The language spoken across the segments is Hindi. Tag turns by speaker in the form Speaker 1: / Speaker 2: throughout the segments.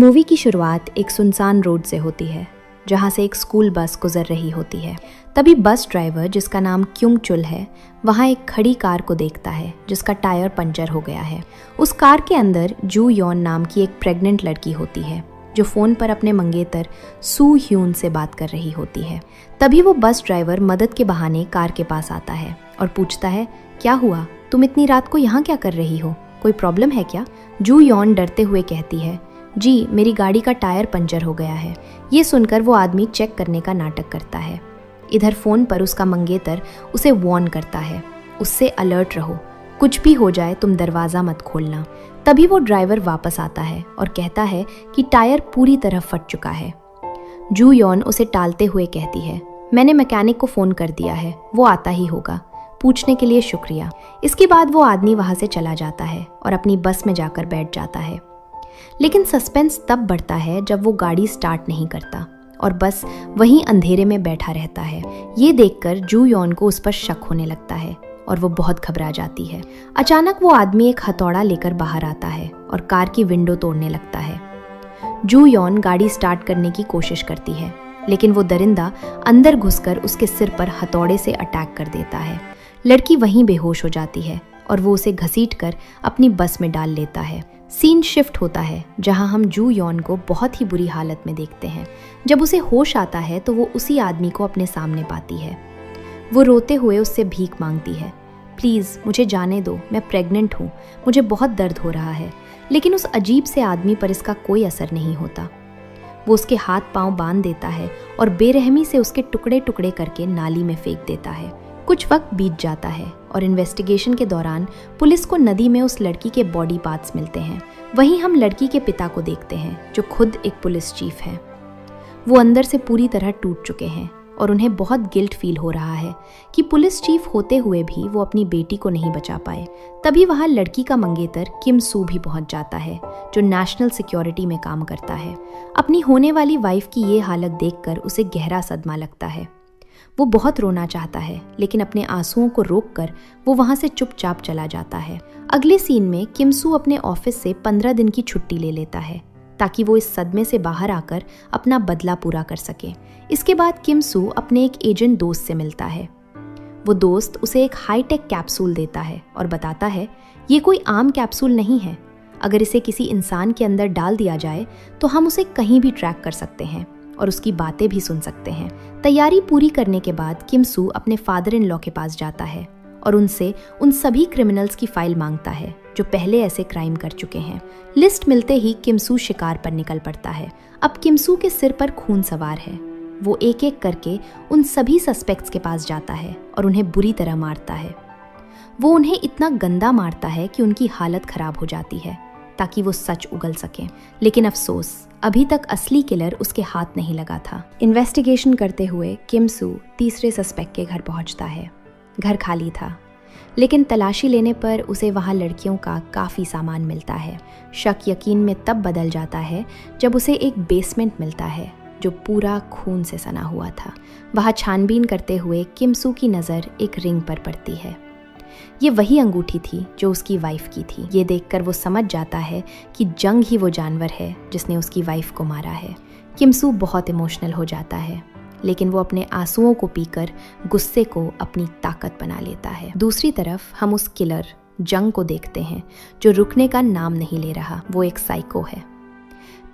Speaker 1: मूवी की शुरुआत एक सुनसान रोड से होती है जहां से एक स्कूल बस गुजर रही होती है। तभी बस ड्राइवर, जिसका नाम क्युंग चुल है, वहां एक खड़ी कार को देखता है जिसका टायर पंचर हो गया है। उस कार के अंदर जू यॉन नाम की एक प्रेग्नेंट लड़की होती है जो फोन पर अपने मंगेतर सू ह्यून से बात कर रही होती है। तभी वो बस ड्राइवर मदद के बहाने कार के पास आता है और पूछता है, क्या हुआ, तुम इतनी रात को यहाँ क्या कर रही हो, कोई प्रॉब्लम है क्या? जू यॉन डरते हुए कहती है, जी मेरी गाड़ी का टायर पंचर हो गया है। ये सुनकर वो आदमी चेक करने का नाटक करता है। इधर फोन पर उसका मंगेतर उसे वार्न करता है, उससे अलर्ट रहो, कुछ भी हो जाए तुम दरवाज़ा मत खोलना। तभी वो ड्राइवर वापस आता है और कहता है कि टायर पूरी तरह फट चुका है। जू यॉन उसे टालते हुए कहती है, मैंने मैकेनिक को फ़ोन कर दिया है, वो आता ही होगा, पूछने के लिए शुक्रिया। इसके बाद वो आदमी वहाँ से चला जाता है और अपनी बस में जाकर बैठ जाता है। लेकिन सस्पेंस तब बढ़ता है जब वो गाड़ी स्टार्ट नहीं करता और बस वहीं अंधेरे में बैठा रहता है। ये देखकर जू यॉन को उस पर शक होने लगता है और वो बहुत घबरा जाती है। अचानक वो आदमी एक हथौड़ा लेकर बाहर आता है और कार की विंडो तोड़ने लगता है। जू यॉन गाड़ी स्टार्ट करने की कोशिश करती है, लेकिन वो दरिंदा अंदर घुसकर उसके सिर पर हथौड़े से अटैक कर देता है। लड़की वहीं बेहोश हो जाती है और वो उसे घसीटकर अपनी बस में डाल लेता है। सीन शिफ्ट होता है जहां हम जू यॉन को बहुत ही बुरी हालत में देखते हैं। जब उसे होश आता है तो वो उसी आदमी को अपने सामने पाती है। वो रोते हुए उससे भीख मांगती है, प्लीज़ मुझे जाने दो, मैं प्रेग्नेंट हूँ, मुझे बहुत दर्द हो रहा है। लेकिन उस अजीब से आदमी पर इसका कोई असर नहीं होता। वो उसके हाथ पांव बांध देता है और बेरहमी से उसके टुकड़े टुकड़े करके नाली में फेंक देता है। कुछ वक्त बीत जाता है और इन्वेस्टिगेशन के दौरान पुलिस को नदी में उस लड़की के बॉडी पार्ट्स मिलते हैं। वहीं हम लड़की के पिता को देखते हैं जो खुद एक पुलिस चीफ हैं। वो अंदर से पूरी तरह टूट चुके हैं और उन्हें बहुत गिल्ट फील हो रहा है कि पुलिस चीफ होते हुए भी वो अपनी बेटी को नहीं बचा पाए। तभी वहाँ लड़की का मंगेतर किम सू भी पहुँच जाता है जो नेशनल सिक्योरिटी में काम करता है। अपनी होने वाली वाइफ की ये हालत देखकर उसे गहरा सदमा लगता है। वो बहुत रोना चाहता है, लेकिन अपने आंसुओं को रोककर वो वहाँ से चुपचाप चला जाता है। अगले सीन में किम सू अपने ऑफिस से 15 दिन की छुट्टी ले लेता है ताकि वो इस सदमे से बाहर आकर अपना बदला पूरा कर सके। इसके बाद किम सू अपने एक एजेंट दोस्त से मिलता है। वो दोस्त उसे एक हाईटेक कैप्सूल देता है और बताता है, ये कोई आम कैप्सूल नहीं है, अगर इसे किसी इंसान के अंदर डाल दिया जाए तो हम उसे कहीं भी ट्रैक कर सकते हैं और उसकी बातें भी सुन सकते हैं। तैयारी पूरी करने के बाद किम सू अपने फादर इन लॉ के पास जाता है और उनसे उन सभी क्रिमिनल्स की फाइल मांगता है जो पहले ऐसे क्राइम कर चुके हैं। लिस्ट मिलते ही किम सू शिकार पर निकल पड़ता है। अब किम सू के सिर पर खून सवार है। वो एक एक करके उन सभी सस्पेक्ट्स के पास जाता है और उन्हें बुरी तरह मारता है। वो उन्हें इतना गंदा मारता है कि उनकी हालत खराब हो जाती है ताकि वो सच उगल सके। लेकिन अफसोस, अभी तक असली किलर उसके हाथ नहीं लगा था। इन्वेस्टिगेशन करते हुए किम सू तीसरे सस्पेक्ट के घर पहुंचता है। घर खाली था, लेकिन तलाशी लेने पर उसे वहां लड़कियों का काफ़ी सामान मिलता है। शक यकीन में तब बदल जाता है जब उसे एक बेसमेंट मिलता है जो पूरा खून से सना हुआ था। वहां छानबीन करते हुए किम सू की नज़र एक रिंग पर पड़ती है। ये वही अंगूठी थी जो उसकी वाइफ की थी। ये देखकर वो समझ जाता है कि जंग ही वो जानवर है जिसने उसकी वाइफ को मारा है। किम सू बहुत इमोशनल हो जाता है, लेकिन वो अपने आंसुओं को पीकर गुस्से को अपनी ताकत बना लेता है। दूसरी तरफ हम उस किलर जंग को देखते हैं जो रुकने का नाम नहीं ले रहा। वो एक साइको है।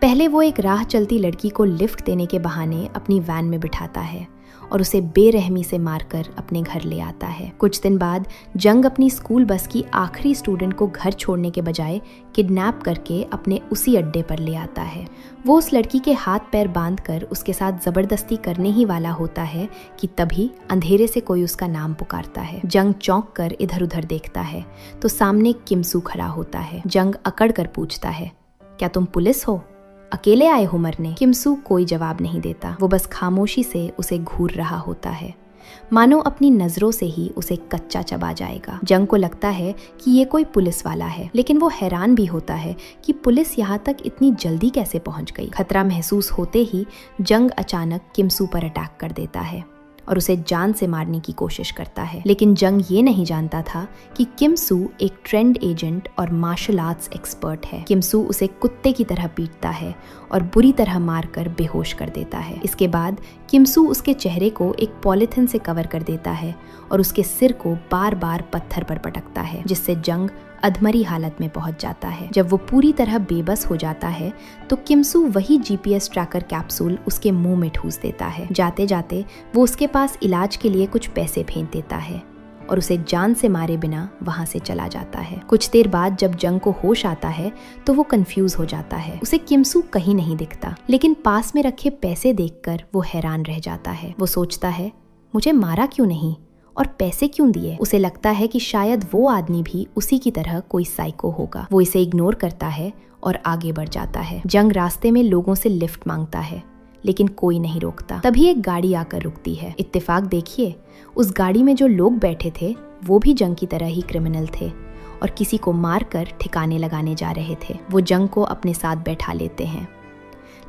Speaker 1: पहले वो एक राह चलती लड़की को लिफ्ट देने के बहाने अपनी वैन में बिठाता है और उसे बेरहमी से मारकर अपने घर ले आता है। कुछ दिन बाद जंग अपनी स्कूल बस की आखिरी स्टूडेंट को घर छोड़ने के बजाय किडनैप करके अपने उसी अड्डे पर ले आता है। वो उस लड़की के हाथ पैर बांधकर उसके साथ जबरदस्ती करने ही वाला होता है कि तभी अंधेरे से कोई उसका नाम पुकारता है। जंग चौंक कर इधर उधर देखता है तो सामने किम सू खड़ा होता है। जंग अकड़ कर पूछता है, क्या तुम पुलिस हो? अकेले आए हो मरने? किम सू कोई जवाब नहीं देता। वो बस खामोशी से उसे घूर रहा होता है, मानो अपनी नजरों से ही उसे कच्चा चबा जाएगा। जंग को लगता है कि ये कोई पुलिस वाला है, लेकिन वो हैरान भी होता है कि पुलिस यहाँ तक इतनी जल्दी कैसे पहुँच गई। खतरा महसूस होते ही जंग अचानक किम सू पर अटैक कर देता है और उसे जान से मारने की कोशिश करता है। लेकिन जंग ये नहीं जानता था कि किम सू एक ट्रेंड एजेंट और मार्शल आर्ट्स एक्सपर्ट है। किम सू उसे कुत्ते की तरह पीटता है और बुरी तरह मारकर बेहोश कर देता है। इसके बाद किम सू उसके चेहरे को एक पॉलिथिन से कवर कर देता है और उसके सिर को बार बार पत्थर पर पटकता है, जिससे जंग अधमरी हालत में पहुंच जाता है। जब वो पूरी तरह बेबस हो जाता है तो किम सू वही जीपीएस ट्रैकर कैप्सूल उसके मुंह में ठूस देता है। जाते जाते वो उसके पास इलाज के लिए कुछ पैसे फेंक देता है और उसे जान से मारे बिना वहां से चला जाता है। कुछ देर बाद जब जंग को होश आता है तो वो कंफ्यूज हो जाता है। उसे किम सू कहीं नहीं दिखता, लेकिन पास में रखे पैसे देखकर वो हैरान रह जाता है। वो सोचता है, मुझे मारा क्यों नहीं और पैसे क्यों दिए? उसे लगता है कि शायद वो आदमी भी उसी की तरह कोई साइको होगा। वो इसे इग्नोर करता है और आगे बढ़ जाता है। जंग रास्ते में लोगों से लिफ्ट मांगता है, लेकिन कोई नहीं रोकता। तभी एक गाड़ी आकर रुकती है। इत्तेफाक देखिए, उस गाड़ी में जो लोग बैठे थे वो भी जंग की तरह ही क्रिमिनल थे और किसी को मारकर ठिकाने लगाने जा रहे थे। वो जंग को अपने साथ बैठा लेते हैं,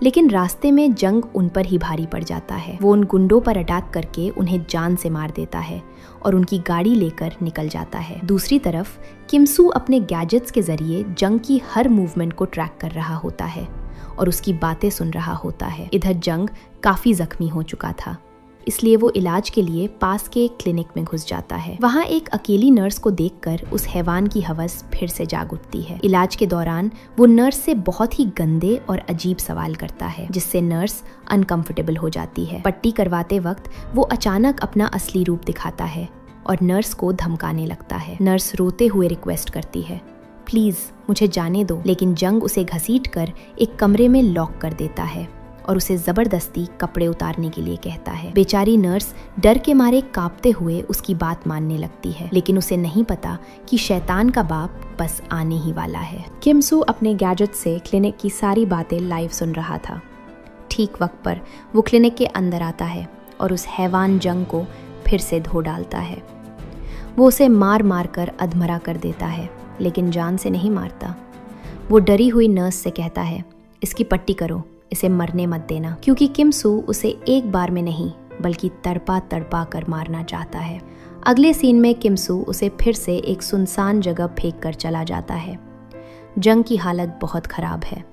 Speaker 1: लेकिन रास्ते में जंग उन पर ही भारी पड़ जाता है। वो उन गुंडों पर अटैक करके उन्हें जान से मार देता है और उनकी गाड़ी लेकर निकल जाता है। दूसरी तरफ किम सू अपने गैजेट्स के जरिए जंग की हर मूवमेंट को ट्रैक कर रहा होता है और उसकी बातें सुन रहा होता है। इधर जंग काफी जख्मी हो चुका था, इसलिए वो इलाज के लिए पास के एक क्लिनिक में घुस जाता है। वहाँ एक अकेली नर्स को देखकर उस हैवान की हवस फिर से जाग उठती है। इलाज के दौरान वो नर्स से बहुत ही गंदे और अजीब सवाल करता है, जिससे नर्स अनकंफर्टेबल हो जाती है। पट्टी करवाते वक्त वो अचानक अपना असली रूप दिखाता है और नर्स को धमकाने लगता है। नर्स रोते हुए रिक्वेस्ट करती है, प्लीज मुझे जाने दो, लेकिन जंग उसे घसीटकर एक कमरे में लॉक कर देता है और उसे जबरदस्ती कपड़े उतारने के लिए कहता है। बेचारी नर्स डर के मारे कांपते हुए उसकी बात मानने लगती है, लेकिन उसे नहीं पता कि शैतान का बाप बस आने ही वाला है। किम सू अपने गैजेट से क्लिनिक की सारी बातें लाइव सुन रहा था। ठीक वक्त पर वो क्लिनिक के अंदर आता है और उस हैवान जंग को फिर से धो डालता है। वो उसे मार मार कर अधमरा कर देता है, लेकिन जान से नहीं मारता। वो डरी हुई नर्स से कहता है, इसकी पट्टी करो, इसे मरने मत देना, क्योंकि किम सू उसे एक बार में नहीं बल्कि तड़पा तड़पा कर मारना चाहता है। अगले सीन में किम सू उसे फिर से एक सुनसान जगह फेंक कर चला जाता है। जंग की हालत बहुत खराब है।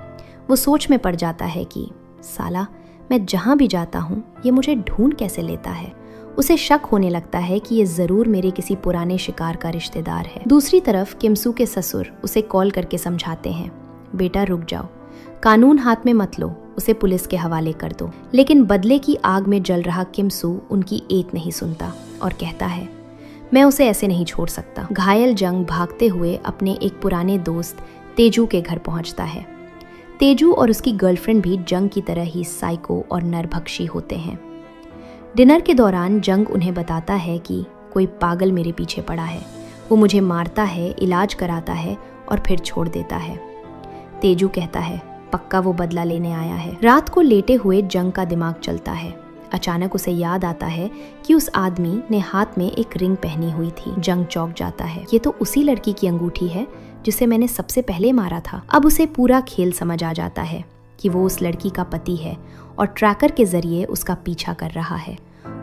Speaker 1: वो सोच में पड़ जाता है कि साला, मैं जहां भी जाता हूँ ये मुझे ढूंढ कैसे लेता है। उसे शक होने लगता है कि ये जरूर मेरे किसी पुराने शिकार का रिश्तेदार है। दूसरी तरफ किम सू के ससुर उसे कॉल करके समझाते हैं, बेटा रुक जाओ, कानून हाथ में मत लो, उसे पुलिस के हवाले कर दो। लेकिन बदले की आग में जल रहा किम सू उनकी एक नहीं सुनता और कहता है, मैं उसे ऐसे नहीं छोड़ सकता। घायल जंग भागते हुए अपने एक पुराने दोस्त तेजू के घर पहुंचता है। तेजू और उसकी गर्लफ्रेंड भी जंग की तरह ही साइको और नरभक्षी होते हैं। डिनर के दौरान जंग उन्हें बताता है कि कोई पागल मेरे पीछे पड़ा है, वो मुझे मारता है, इलाज कराता है और फिर छोड़ देता है। तेजू कहता है, पक्का वो बदला लेने आया है। रात को लेटे हुए जंग का दिमाग चलता है। अचानक उसे याद आता है कि उस आदमी ने हाथ में एक रिंग पहनी हुई थी। जंग चौंक जाता है, ये तो उसी लड़की की अंगूठी है जिसे मैंने सबसे पहले मारा था। अब उसे पूरा खेल समझ आ जाता है कि वो उस लड़की का पति है और ट्रैकर के जरिए उसका पीछा कर रहा है।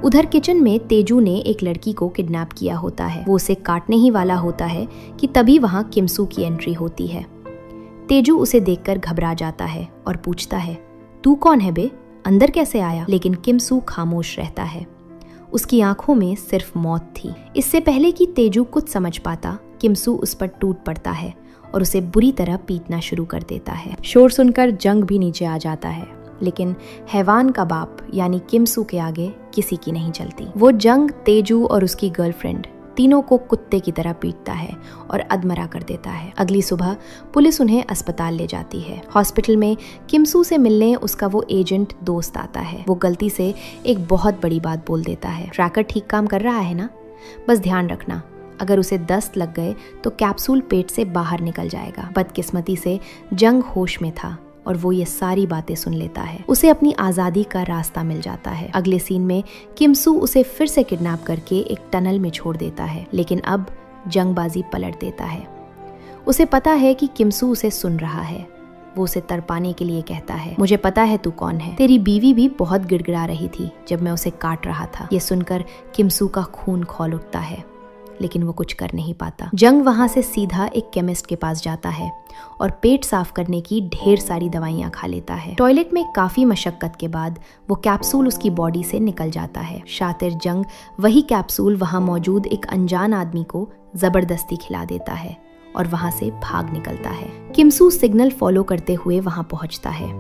Speaker 1: उधर किचन में तेजू ने एक लड़की को किडनैप किया होता है। वो उसे काटने ही वाला होता है कि तभी वहां किम सू की एंट्री होती है। तेजू उसे देखकर घबरा जाता है और पूछता है, तू कौन है बे, अंदर कैसे आया? लेकिन किम सू खामोश रहता है। उसकी आंखों में सिर्फ मौत थी। इससे पहले कि तेजू कुछ समझ पाता, किम सू उस पर टूट पड़ता है और उसे बुरी तरह पीटना शुरू कर देता है। शोर सुनकर जंग भी नीचे आ जाता है, लेकिन हैवान का बाप यानी किम सू के आगे किसी की नहीं चलती। वो जंग, तेजू और उसकी गर्लफ्रेंड तीनों को कुत्ते की तरह पीटता है और अधमरा कर देता है। अगली सुबह पुलिस उन्हें अस्पताल ले जाती है। हॉस्पिटल में किम सू से मिलने उसका वो एजेंट दोस्त आता है। वो गलती से एक बहुत बड़ी बात बोल देता है, ट्रैकर ठीक काम कर रहा है ना, बस ध्यान रखना, अगर उसे दस्त लग गए तो कैप्सूल पेट से बाहर निकल जाएगा। बदकिस्मती से जंग होश में था और वो ये सारी बातें सुन लेता है। उसे अपनी आज़ादी का रास्ता मिल जाता है। अगले सीन में किम सू उसे फिर से किडनैप करके एक टनल में छोड़ देता है, लेकिन अब जंगबाजी पलट देता है। उसे पता है कि किम सू उसे सुन रहा है, वो उसे तड़पाने के लिए कहता है, मुझे पता है तू कौन है। तेरी बीवी भी बहुत गिड़गिड़ा रही थी जब मैं उसे काट रहा था। ये सुनकर किम सू का खून खौल उठता है, लेकिन वो कुछ कर नहीं पाता। जंग वहां से सीधा एक केमिस्ट के पास जाता है और पेट साफ करने की ढेर सारी दवाइयां खा लेता है। टॉयलेट में काफी मशक्कत के बाद वो कैप्सूल उसकी बॉडी से निकल जाता है। शातिर जंग वही कैप्सूल वहां मौजूद एक अनजान आदमी को जबरदस्ती खिला देता है और वहां से भाग निकलता है। किम सू सिग्नल फॉलो करते हुए वहां पहुंचता है,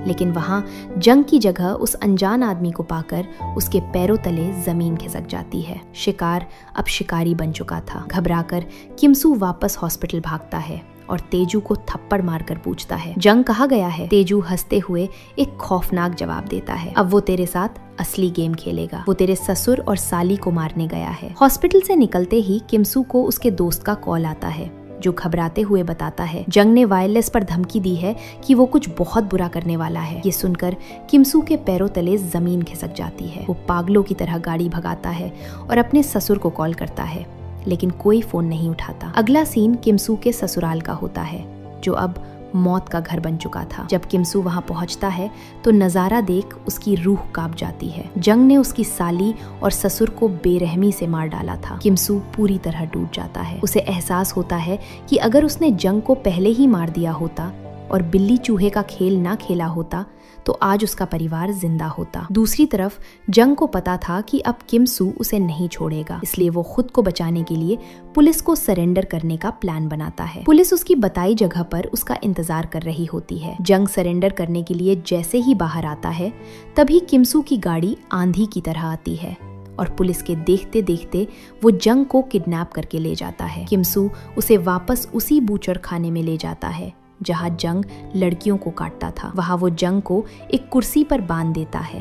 Speaker 1: लेकिन वहां जंग की जगह उस अनजान आदमी को पाकर उसके पैरों तले जमीन खिसक जाती है। शिकार अब शिकारी बन चुका था। घबराकर किम सू वापस हॉस्पिटल भागता है और तेजू को थप्पड़ मारकर पूछता है, जंग कहाँ गया है? तेजू हंसते हुए एक खौफनाक जवाब देता है, अब वो तेरे साथ असली गेम खेलेगा। वो तेरे ससुर और साली को मारने गया है। हॉस्पिटल से निकलते ही किम सू को उसके दोस्त का कॉल आता है, जो घबराते हुए बताता है, जंग ने वायरलेस पर धमकी दी है कि वो कुछ बहुत बुरा करने वाला है। ये सुनकर किम सू के पैरों तले जमीन खिसक जाती है। वो पागलों की तरह गाड़ी भगाता है और अपने ससुर को कॉल करता है, लेकिन कोई फोन नहीं उठाता। अगला सीन किम सू के ससुराल का होता है, जो अब मौत का घर बन चुका था। जब किम सू वहां पहुंचता है तो नजारा देख उसकी रूह कांप जाती है। जंग ने उसकी साली और ससुर को बेरहमी से मार डाला था। किम सू पूरी तरह टूट जाता है। उसे एहसास होता है कि अगर उसने जंग को पहले ही मार दिया होता और बिल्ली चूहे का खेल ना खेला होता तो आज उसका परिवार जिंदा होता। दूसरी तरफ जंग को पता था कि अब किम सू उसे नहीं छोड़ेगा, इसलिए वो खुद को बचाने के लिए पुलिस को सरेंडर करने का प्लान बनाता है। पुलिस उसकी बताई जगह पर उसका इंतजार कर रही होती है। जंग सरेंडर करने के लिए जैसे ही बाहर आता है, तभी किम सू की गाड़ी आंधी की तरह आती है और पुलिस के देखते देखते वो जंग को किडनैप करके ले जाता है। किम सू उसे वापस उसी बूचर खाने में ले जाता है जहां जंग लड़कियों को काटता था। वहां वो जंग को एक कुर्सी पर बांध देता है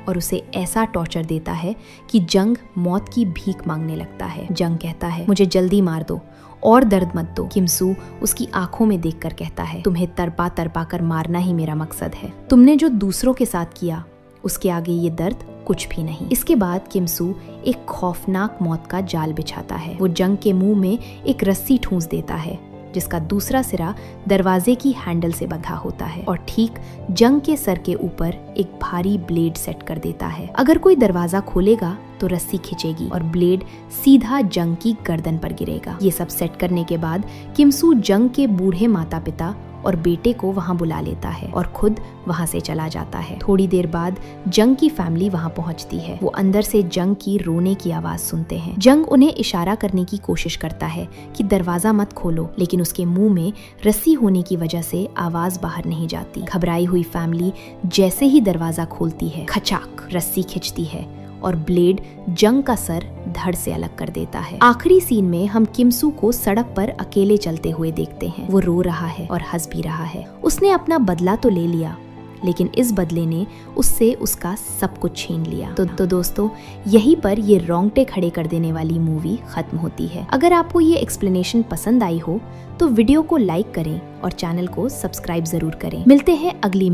Speaker 1: और उसे ऐसा टॉर्चर देता है कि जंग मौत की भीख मांगने लगता है। जंग कहता है, मुझे जल्दी मार दो और दर्द मत दो। किम सू उसकी आंखों में देखकर कहता है, तुम्हें तड़पा तड़पा कर मारना ही मेरा मकसद है। तुमने जो दूसरों के साथ किया उसके आगे ये दर्द कुछ भी नहीं। इसके बाद किम सू एक खौफनाक मौत का जाल बिछाता है। वो जंग के मुंह में एक रस्सी ठूंस देता है, जिसका दूसरा सिरा दरवाजे की हैंडल से बंधा होता है और ठीक जंग के सर के ऊपर एक भारी ब्लेड सेट कर देता है। अगर कोई दरवाजा खोलेगा तो रस्सी खिंचेगी और ब्लेड सीधा जंग की गर्दन पर गिरेगा। ये सब सेट करने के बाद किम सू जंग के बूढ़े माता पिता और बेटे को वहां बुला लेता है और खुद वहां से चला जाता है। थोड़ी देर बाद जंग की फैमिली वहां पहुंचती है। वो अंदर से जंग की रोने की आवाज सुनते हैं। जंग उन्हें इशारा करने की कोशिश करता है कि दरवाजा मत खोलो, लेकिन उसके मुंह में रस्सी होने की वजह से आवाज बाहर नहीं जाती। घबराई हुई फैमिली जैसे ही दरवाजा खोलती है, खचाक रस्सी खिंचती है और ब्लेड जंग का सर धड़ से अलग कर देता है। आखिरी सीन में हम किम सू को सड़क पर अकेले चलते हुए देखते हैं। वो रो रहा है और हंस भी रहा है। उसने अपना बदला तो ले लिया, लेकिन इस बदले ने उससे उसका सब कुछ छीन लिया। तो दोस्तों, यहीं पर ये रोंगटे खड़े कर देने वाली मूवी खत्म होती है। अगर आपको ये एक्सप्लेनेशन पसंद आई हो तो वीडियो को लाइक करें और चैनल को सब्सक्राइब जरूर करें। मिलते हैं अगली